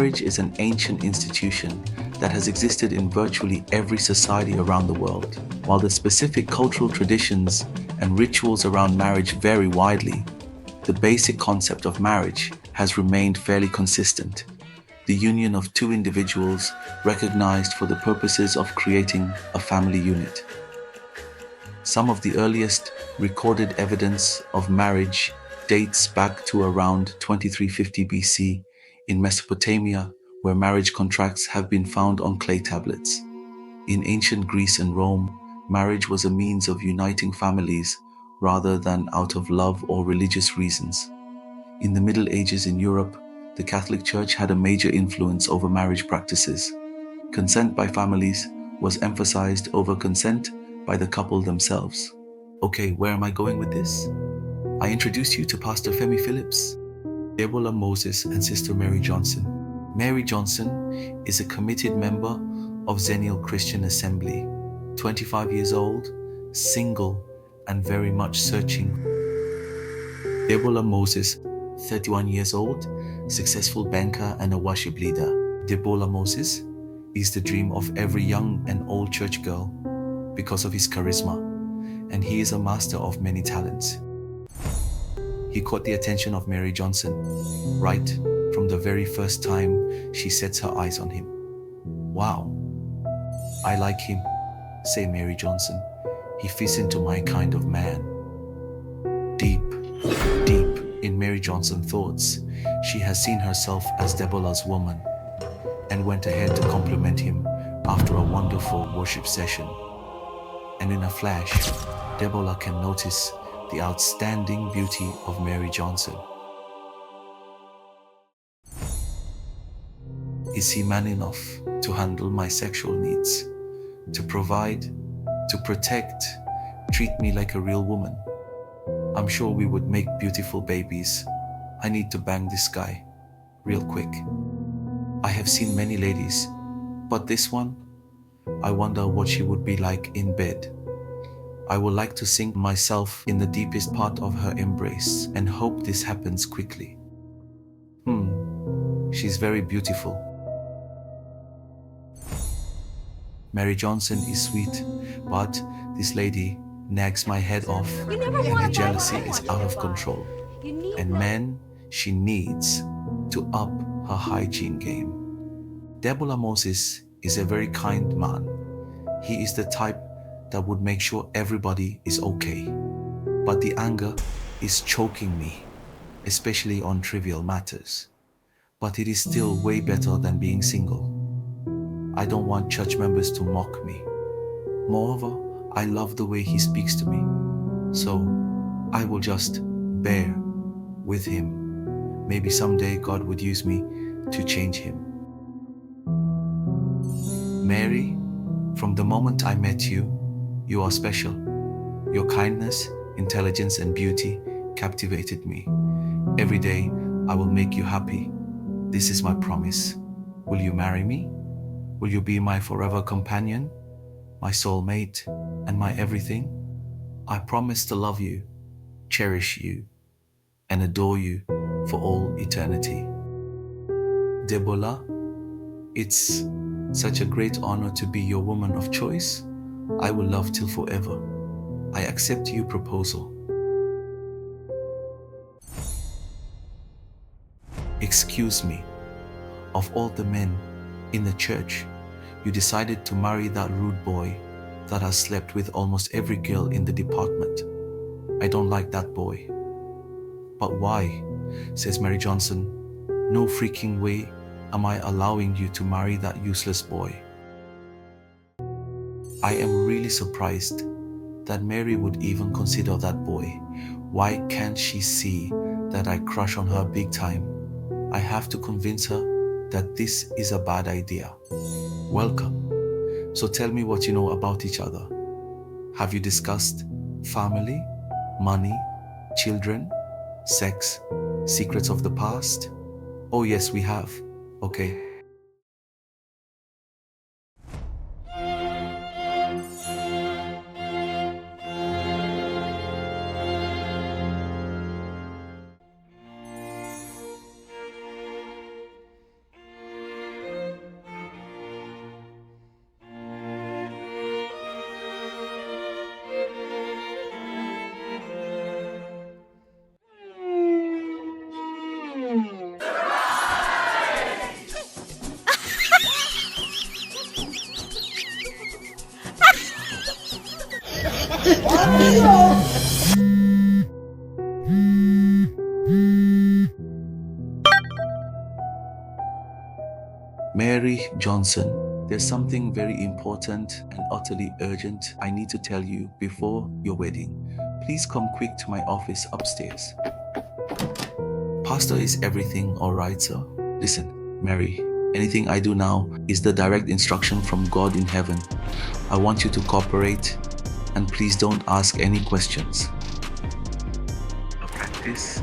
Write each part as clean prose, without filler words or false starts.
Marriage is an ancient institution that has existed in virtually every society around the world. While the specific cultural traditions and rituals around marriage vary widely, the basic concept of marriage has remained fairly consistent. The union of two individuals recognized for the purposes of creating a family unit. Some of the earliest recorded evidence of marriage dates back to around 2350 BC in Mesopotamia, where marriage contracts have been found on clay tablets. In ancient Greece and Rome, marriage was a means of uniting families rather than out of love or religious reasons. In the Middle Ages in Europe, the Catholic Church had a major influence over marriage practices. Consent by families was emphasized over consent by the couple themselves. Okay, where am I going with this? I introduce you to Pastor Femi Phillips, Deborah Moses, and Sister Mary Johnson. Mary Johnson is a committed member of Zenial Christian Assembly, 25 years old, single, and very much searching. Deborah Moses, 31 years old, successful banker and a worship leader. Deborah Moses is the dream of every young and old church girl because of his charisma, and he is a master of many talents. He caught the attention of Mary Johnson right from the very first time she sets her eyes on him. Wow, I like him, say Mary Johnson. He fits into my kind of man. Deep in Mary Johnson's thoughts, she has seen herself as Deborah's woman and went ahead to compliment him after a wonderful worship session. And in a flash, Deborah can notice the outstanding beauty of Mary Johnson. Is he man enough to handle my sexual needs, to provide, to protect, treat me like a real woman? I'm sure we would make beautiful babies. I need to bang this guy real quick. I have seen many ladies, but this one, I wonder what she would be like in bed. I would like to sink myself in the deepest part of her embrace and hope this happens quickly. She's very beautiful. Mary Johnson is sweet, but this lady nags my head off and her jealousy is out of control. And man, she needs to up her hygiene game. Deborah Moses is a very kind man. He is the type that would make sure everybody is okay. But the anger is choking me, especially on trivial matters. But it is still way better than being single. I don't want church members to mock me. Moreover, I love the way he speaks to me. So I will just bear with him. Maybe someday God would use me to change him. Mary, from the moment I met you, you are special. Your kindness, intelligence, and beauty captivated me. Every day, I will make you happy. This is my promise. Will you marry me? Will you be my forever companion, my soulmate, and my everything? I promise to love you, cherish you, and adore you for all eternity. Deborah, it's such a great honor to be your woman of choice. I will love till forever. I accept your proposal. Excuse me, of all the men in the church, you decided to marry that rude boy that has slept with almost every girl in the department. I don't like that boy. But why? Says Mary Johnson. No freaking way am I allowing you to marry that useless boy. I am really surprised that Mary would even consider that boy. Why can't she see that I crush on her big time? I have to convince her that this is a bad idea. Welcome. So tell me what you know about each other. Have you discussed family, money, children, sex, secrets of the past? Oh yes, we have. Okay. Mary Johnson, there's something very important and utterly urgent I need to tell you before your wedding. Please come quick to my office upstairs. Pastor, is everything all right, sir? Listen, Mary, anything I do now is the direct instruction from God in heaven. I want you to cooperate, and please don't ask any questions. A practice,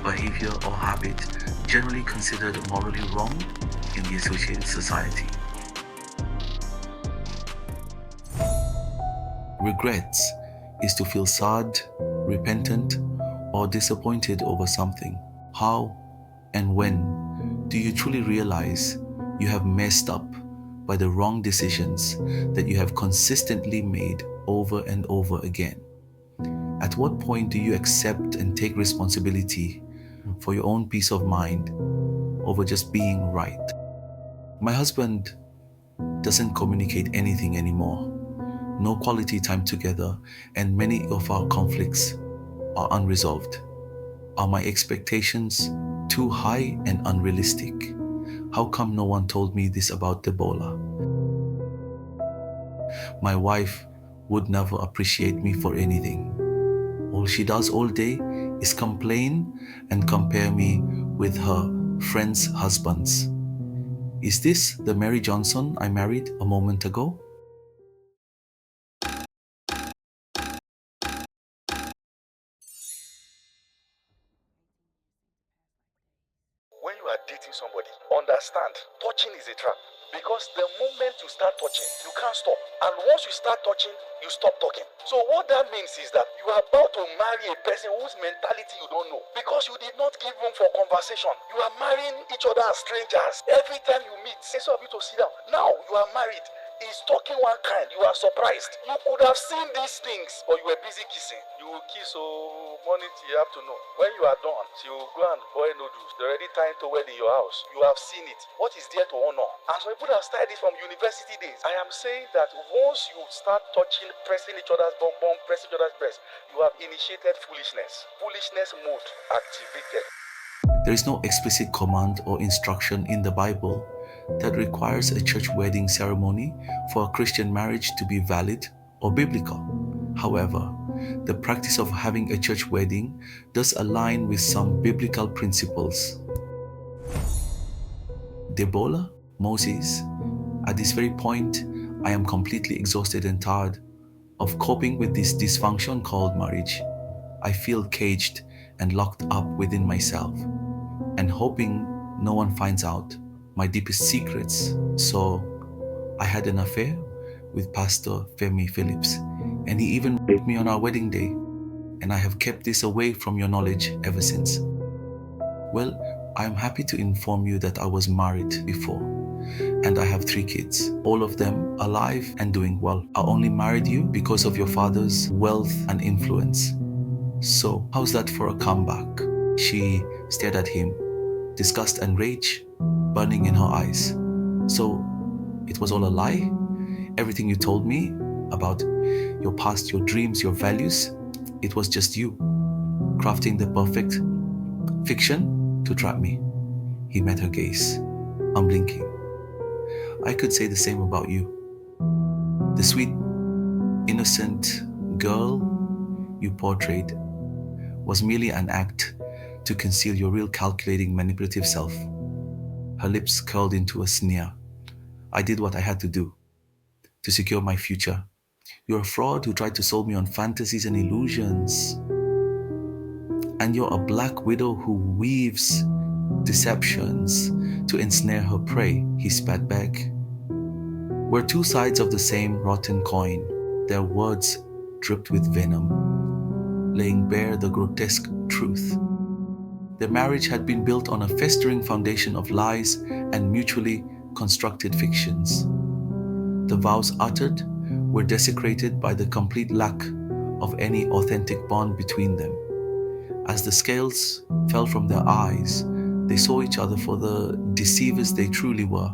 behavior, or habit generally considered morally wrong in the associated society. Regrets is to feel sad, repentant, or disappointed over something. How and when do you truly realize you have messed up by the wrong decisions that you have consistently made over and over again? At what point do you accept and take responsibility for your own peace of mind over just being right? My husband doesn't communicate anything anymore. No quality time together, and many of our conflicts are unresolved. Are my expectations too high and unrealistic? How come no one told me this about Debola? My wife would never appreciate me for anything. All she does all day is complain and compare me with her friends' husbands. Is this the Mary Johnson I married a moment ago? When you are dating somebody, understand, touching is a trap. Because the moment you start touching, you can't stop. And once you start touching, you stop talking. So what that means is that you are about to marry a person whose mentality you don't know. Because you did not give room for conversation. You are marrying each other as strangers. Every time you meet, instead of you to sit down. Now you are married. He's talking one kind, you are surprised. You could have seen these things, but you were busy kissing. You will kiss morning till afternoon. When you are done, she will go and boil noodles. They're already tying to in your house. You have seen it. What is there to honor? And some people have started it from university days. I am saying that once you start touching, pressing each other's bum, pressing each other's breast, you have initiated foolishness. Foolishness mode activated. There is no explicit command or instruction in the Bible that requires a church wedding ceremony for a Christian marriage to be valid or biblical. However, the practice of having a church wedding does align with some biblical principles. Debola, Moses, at this very point, I am completely exhausted and tired of coping with this dysfunction called marriage. I feel caged and locked up within myself and hoping no one finds out my deepest secrets. So I had an affair with Pastor Femi Phillips, and he even raped me on our wedding day, and I have kept this away from your knowledge ever since. Well, I am happy to inform you that I was married before, and I have 3 kids, all of them alive and doing well. I only married you because of your father's wealth and influence. So, how's that for a comeback? She stared at him, disgust and rage burning in her eyes. So, it was all a lie? Everything you told me about your past, your dreams, your values, it was just you crafting the perfect fiction to trap me. He met her gaze, unblinking. I could say the same about you. The sweet, innocent girl you portrayed was merely an act to conceal your real calculating, manipulative self. Her lips curled into a sneer. I did what I had to do to secure my future. You're a fraud who tried to sold me on fantasies and illusions. And you're a black widow who weaves deceptions to ensnare her prey, he spat back. We're 2 sides of the same rotten coin. Their words dripped with venom, laying bare the grotesque truth. Their marriage had been built on a festering foundation of lies and mutually constructed fictions. The vows uttered were desecrated by the complete lack of any authentic bond between them. As the scales fell from their eyes, they saw each other for the deceivers they truly were.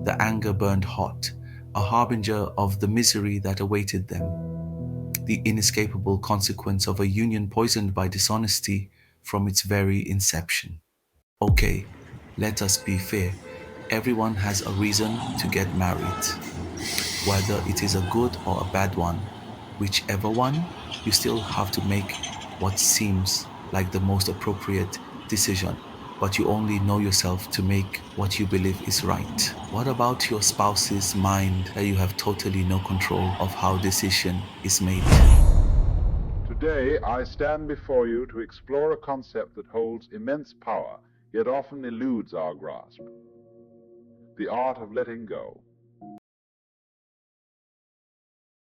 The anger burned hot, a harbinger of the misery that awaited them. the inescapable consequence of a union poisoned by dishonesty from its very inception. Okay, let us be fair. Everyone has a reason to get married. Whether it is a good or a bad one, whichever one, you still have to make what seems like the most appropriate decision. But you only know yourself to make what you believe is right. What about your spouse's mind that you have totally no control of how decision is made? Today, I stand before you to explore a concept that holds immense power, yet often eludes our grasp: the art of letting go.